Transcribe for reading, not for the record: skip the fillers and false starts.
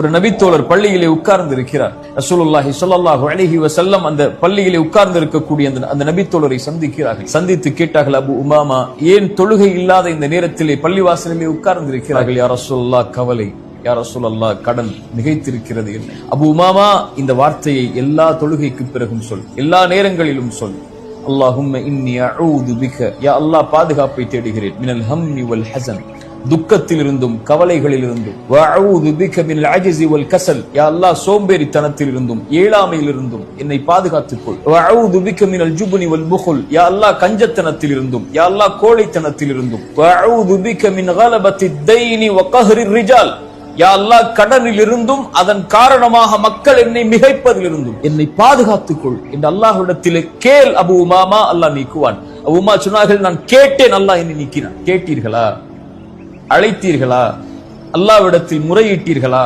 ஒரு நபித்தோழர் பள்ளியிலே உட்கார்ந்து இருக்கிறார். ரசூலுல்லாஹி ஸல்லல்லாஹு அலைஹி வஸல்லம் அந்த பள்ளியிலே உட்கார்ந்து இருக்கக்கூடிய அந்த நபித்தோழரை சந்திக்கிறார்கள். சந்தித்து கேட்டார்கள், அபு உமாமா, ஏன் தொழுகை இல்லாத இந்த நேரத்திலே பள்ளிவாசலிலே உட்கார்ந்து இருக்கிறார்கள்? யா ரசூலுல்லாஹ், கவலை. யா ரசூலல்லாஹ், கடன் மிகைத்திருக்கிறது. என்ன? அபு உமாமா, இந்த வார்த்தையை எல்லா தொழுகைக்கு பிறகும் சொல், எல்லா நேரங்களிலும் சொல். அல்லாஹும்ம இன்னி அஊது பிக, யா அல்லாஹ் பாதுகாப்பை தேடுகிறேன், மினல் ஹம்மி வல் ஹஸன், துக்கத்திலிருந்தும் கவலைகளிலிருந்தும், வஅஊது பிக மினல் அஜ்ஸி வல் கஸல், யா அல்லாஹ் சோம்பேறித்தனத்திலிருந்தும் ஏழாமையிலிருந்தும் என்னை பாதுகாத்துக் கொள். வஅஊது பிக மினல் ஜுப்னி வல் புகுல், யா அல்லாஹ் கஞ்சத்தனத்திலிருந்தும், யா அல்லாஹ் கோழைத்தனத்திலிருந்தும், வஅஊது பிக மின் கலபத்தித் தைனி வ கஹ்ரிர் ரிஜால், யா அல்லாஹ் கடனிலிருந்தும் அதன் காரணமாக மக்கள் என்னை மிகைப்பதிலிருந்தும் என்னை பாதுகாத்துக் கொள் என்று அல்லாஹ்விடத்திலே கேள் அபு உமாமா, அல்லாஹ் நீக்குவான். அபு உமா சொன்னார்கள், நான் கேட்டேன், அல்லாஹ் என்னை நீக்கினான். கேட்டீர்களா? அழைத்தீர்களா? அல்லாஹ்விடத்தில் முறையிட்டீர்களா?